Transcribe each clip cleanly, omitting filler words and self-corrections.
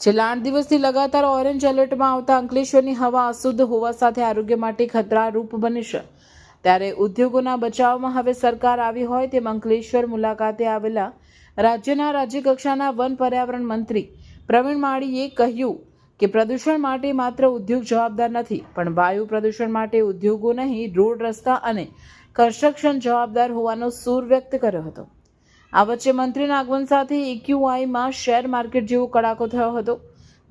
છેલ્લા 8 દિવસથી લગાતાર ઓરેન્જ એલર્ટમાં આવતા અંકલેશ્વરની હવા અશુદ્ધ હોવા સાથે આરોગ્ય માટે ખતરારૂપ બની છે. ત્યારે ઉદ્યોગોના બચાવમાં હવે સરકાર આવી હોય તેમ અંકલેશ્વર મુલાકાતે આવેલા રાજ્યના રાજ્યકક્ષાના વન પર્યાવરણ મંત્રી પ્રવીણ માળીએ કહ્યું કે પ્રદૂષણ માટે માત્ર ઉદ્યોગ જવાબદાર નથી, પણ વાયુ પ્રદૂષણ માટે ઉદ્યોગો નહીં, રોડ, રસ્તા અને કન્સ્ટ્રક્શન જવાબદાર હોવાનો સૂર વ્યક્ત કર્યો હતો. આ વચ્ચે મંત્રીના આગમન સાથે એક્યુઆઈમાં શેર માર્કેટ જેવો કડાકો થયો હતો.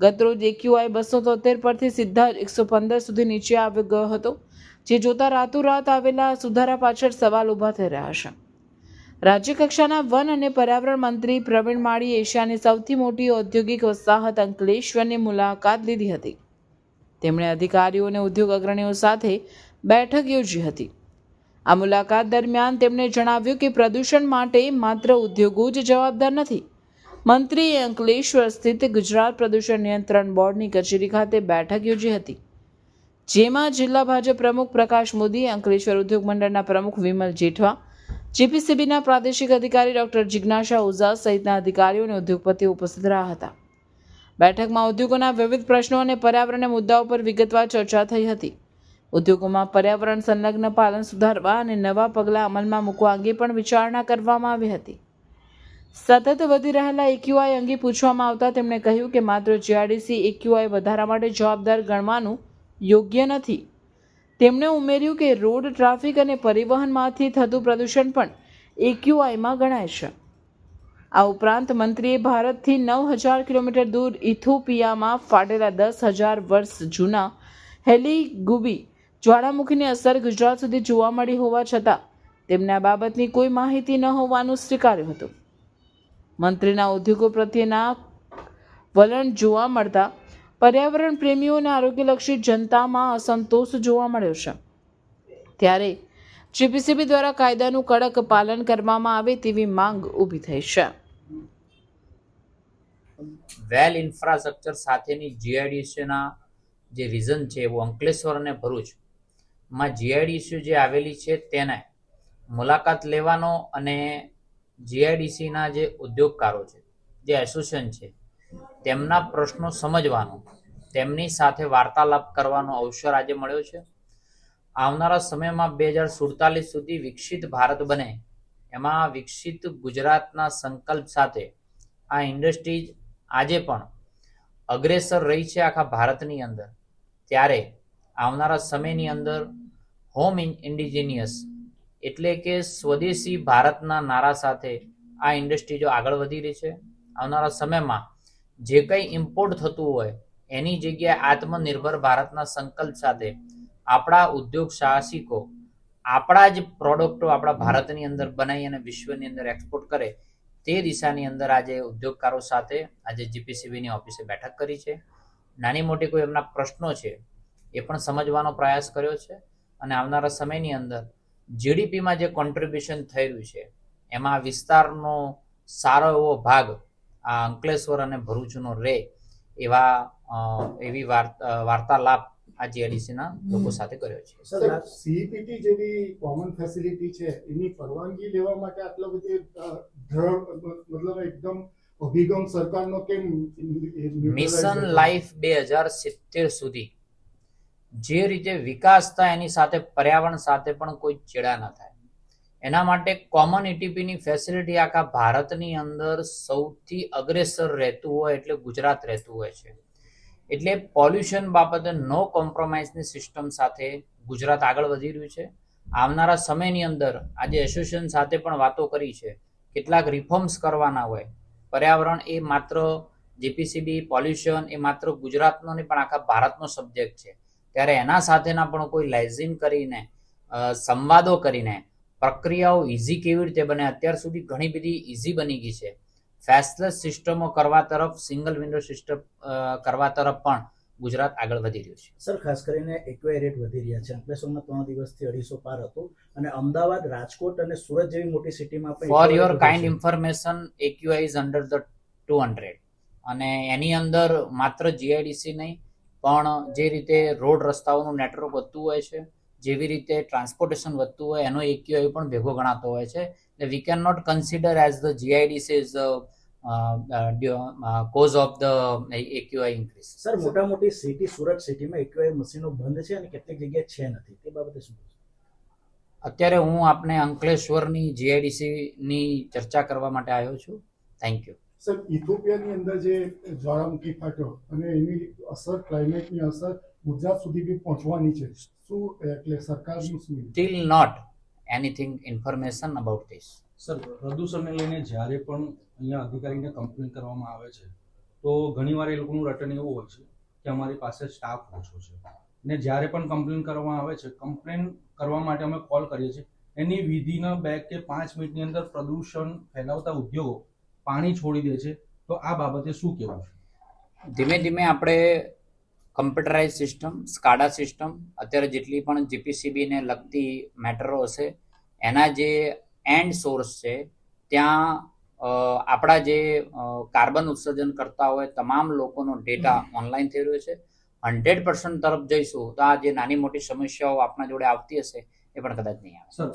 ગતરોજ એક્યુઆઈ 273 પરથી સીધા 115 સુધી નીચે આવી ગયો હતો, જે જોતા રાતોરાત આવેલા સુધારા પાછળ સવાલ ઊભા થઈ રહ્યા છે. રાજ્ય કક્ષાના વન અને પર્યાવરણ મંત્રી પ્રવીણ માળીએ એશિયાની સૌથી મોટી ઔદ્યોગિક વસાહત અંકલેશ્વરની મુલાકાત લીધી હતી. તેમણે અધિકારીઓ અને ઉદ્યોગ અગ્રણીઓ સાથે બેઠક યોજી હતી. આ મુલાકાત દરમિયાન તેમણે જણાવ્યું કે પ્રદૂષણ માટે માત્ર ઉદ્યોગો જ જવાબદાર નથી. મંત્રીએ અંકલેશ્વર સ્થિત ગુજરાત પ્રદૂષણ નિયંત્રણ બોર્ડની કચેરી ખાતે બેઠક યોજી હતી, જેમાં જિલ્લા ભાજપ પ્રમુખ પ્રકાશ મોદી, અંકલેશ્વર ઉદ્યોગ મંડળના પ્રમુખ વિમલ જેઠવા, જીપીસીબીના પ્રાદેશિક અધિકારી ડોક્ટર જિજ્ઞાસા ઓઝા સહિતના અધિકારીઓ અને ઉદ્યોગપતિઓ ઉપસ્થિત રહ્યા હતા. બેઠકમાં ઉદ્યોગોના વિવિધ પ્રશ્નો અને પર્યાવરણના મુદ્દાઓ પર વિગતવાર ચર્ચા થઈ હતી. ઉદ્યોગોમાં પર્યાવરણ સંલગ્ન પાલન સુધારવા અને નવા પગલાં અમલમાં મૂકવા અંગે પણ વિચારણા કરવામાં આવી હતી. સતત વધી રહેલા એક્યુઆઈ અંગે પૂછવામાં આવતા તેમણે કહ્યું કે માત્ર જીઆઈડીસી એક્યુઆઈ વધારા માટે જવાબદાર ગણવાનું યોગ્ય નથી. તેમણે ઉમેર્યું કે રોડ, ટ્રાફિક અને પરિવહનમાંથી થતું પ્રદૂષણ પણ એક્યુઆઈમાં ગણાય છે. આ ઉપરાંત મંત્રીએ ભારતથી 9,000 કિલોમીટર દૂર ઇથોપિયામાં ફાટેલા 10,000 વર્ષ જૂના હેલિગુબી જ્વાળામુખીની અસર ગુજરાત સુધી જોવા મળી હોવા છતાં તેમને આ બાબતની કોઈ માહિતી ન હોવાનું સ્વીકાર્યું હતું. મંત્રીના ઉદ્યોગો પ્રત્યેના વલણ જોવા મળતા પર્યાવરણ પ્રેમીઓ અને આરોગ્યલક્ષી જનતામાં અસંતોષ જોવા મળ્યો છે. ત્યારે જીપીસીબી દ્વારા કાયદાનું કડક પાલન કરવામાં આવે તેવી માંગ ઊભી થઈ છે. વેલ ઇન્ફ્રાસ્ટ્રક્ચર સાથેની જીઆઈડીસીના જે રીઝન છે એવું અંકલેશ્વર અને ભરૂચમાં જીઆઈડીસી જે આવેલી છે તેને મુલાકાત લેવાનો અને જીઆઈડીસીના જે ઉદ્યોગકારો છે, જે એસોસિએશન છે, તેમના પ્રશ્નો સમજવાનો, તેમની સાથે વાર્તાલાપ કરવાનો અવસર આજે મળ્યો છે. આવનારા સમયમાં 2047 સુધી વિકસિત ભારત બને એમાં વિકસિત ગુજરાતના સંકલ્પ સાથે આ ઇન્ડસ્ટ્રીઝ આજે પણ અગ્રેસર રહી છે આખા ભારતની અંદર. ત્યારે આવનારા સમયની અંદર હોમ ઇન્ડિજિનિયસ એટલે કે સ્વદેશી ભારતના નારા સાથે આ ઇન્ડસ્ટ્રીઝો આગળ વધી રહી છે. આવનારા સમયમાં જે કંઈ ઇમ્પોર્ટ થતું હોય એની જગ્યાએ આત્મનિર્ભર ભારતના સંકલ્પ સાથે આપણા ઉદ્યોગ સાહસિકો આપણા જ પ્રોડક્ટો આપણા ભારતની અંદર બનાવી અને વિશ્વની અંદર એક્સપોર્ટ કરે તે દિશાની અંદર આજે ઉદ્યોગકારો સાથે આજે જીપીસીબીની ઓફિસે બેઠક કરી છે. નાની મોટી કોઈ એમના પ્રશ્નો છે એ પણ સમજવાનો પ્રયાસ કર્યો છે અને આવનારા સમયની અંદર જીડીપીમાં જે કોન્ટ્રીબ્યુશન થઈ રહ્યું છે એમાં વિસ્તારનો સારો એવો ભાગ આ અંકલેશ્વર અને ભરૂચનો રહે એવી વાર્તાલાપ આ જીઆઈડીસીના લોકો સાથે કર્યો છે. સર, સીઈપીટી જેવી કોમન ફેસિલિટી છે એની પરવાનગી લેવા માટે આટલો બધી મતલબ એકદમ અભિગમ સરકારનો કેમ? મિશન લાઈફ 2070 સુધી જે રીતે વિકાસ થાય એની સાથે પર્યાવરણ સાથે પણ કોઈ ચેડા ન થાય એના માટે કોમન ઈટીપીની ફેસિલિટી આખા ભારતની અંદર સૌથી અગ્રેસર રહેતું હોય એટલે ગુજરાત રહેતું હોય છે. એટલે પોલ્યુશન બાબતે નો કોમ્પ્રોમાઇઝની સિસ્ટમ સાથે ગુજરાત આગળ વધી રહ્યું છે. આવનારા સમયની અંદર આજે એસોસિએશન સાથે પણ વાતો કરી છે. કેટલાક રિફોર્મ્સ કરવાના હોય. પર્યાવરણ એ માત્ર જીપીસીબી, પોલ્યુશન એ માત્ર ગુજરાતનો નહીં પણ આખા ભારતનો સબ્જેક્ટ છે. ત્યારે એના સાથેના પણ કોઈ લાઇઝિન કરીને સંવાદો કરીને પ્રક્રિયાઓ ઇઝી કેવી રીતે બને, અત્યાર સુધી ઘણી બધી ઇઝી બની ગઈ છે. ફેસલેસ સિસ્ટમો કરવા તરફ, સિંગલ વિન્ડો સિસ્ટમ કરવા તરફ પણ ગુજરાત આગળ વધી રહ્યું છે. સર, ખાસ કરીને એક્યુઆઈ રેટ વધી રહ્યા છે. અંકલેશ્વરમાં 3 દિવસથી 250 પાર હતો અને અમદાવાદ, રાજકોટ અને સુરત જેવી મોટી સિટીમાં પણ for your kind information AQI is under the 200 અને એની અંદર માત્ર જીઆઈડીસી નહીં પણ જે રીતે રોડ રસ્તાઓનું નેટવર્ક વધતું હોય છે, જેવી રીતે ટ્રાન્સપોર્ટેશન વધતું હોય એનો એક્યુઆઈ પણ ભેગો ગણાતો હોય છે. We can not consider as the GIDC is cause of the AQI increase. Sir, મોટા મોટી સિટી સુરત સિટીમાં એક્યુઆઈ મશીનો બંધ છે અને કેટલીક જગ્યાએ છે નથી, તે બાબતે શું કહેશો? અત્યારે હું આપને અંકલેશ્વરની જીઆઈડીસીની ચર્ચા કરવા માટે આવ્યો છું. Thank you. સર, ઇથોપિયાની અંદર જે જ્વાળામુખી ફાટ્યો અને એની અસર, ક્લાઇમેટની અસર ગુજરાત સુધી બી પહોંચવાની છે, શું એટલે સરકારનું શું? Still not anything information about this. Sir, પ્રદૂષણને લઈને જ્યારે પણ અહીંયા અધિકારીને કમ્પ્લેન કરવામાં આવે છે તો ઘણીવાર એ લોકોનું રટન એવું હોય છે કે અમારી પાસે સ્ટાફ ઓછો છે, ને જ્યારે પણ કમ્પ્લેન કરવામાં આવે છે, કમ્પ્લેન કરવા માટે અમે કોલ કરીએ છીએ, એની વિધિના 2 કે 5 મિનિટની અંદર પ્રદૂષણ ફેલાવતા ઉદ્યોગો પાણી છોડી દે છે. તો આ બાબતે શું કહેવું? ધીમે ધીમે આપણે કમ્પ્યુટરાઇઝ સિસ્ટમ, સ્કાડા સિસ્ટમ, અત્યારે જેટલી પણ જીપીસીબીને લગતી મેટરો હશે એના જે એન્ડ સોર્સ છે ત્યાં આપણા જે કાર્બન ઉત્સર્જન કરતા હોય તમામ લોકોનો ડેટા ઓનલાઈન થઈ રહ્યો છે. 100% તરફ જઈશું તો આ જે નાની મોટી સમસ્યાઓ આપણા જોડે આવતી હશે એ પણ કદાચ નહીં આવે. સર,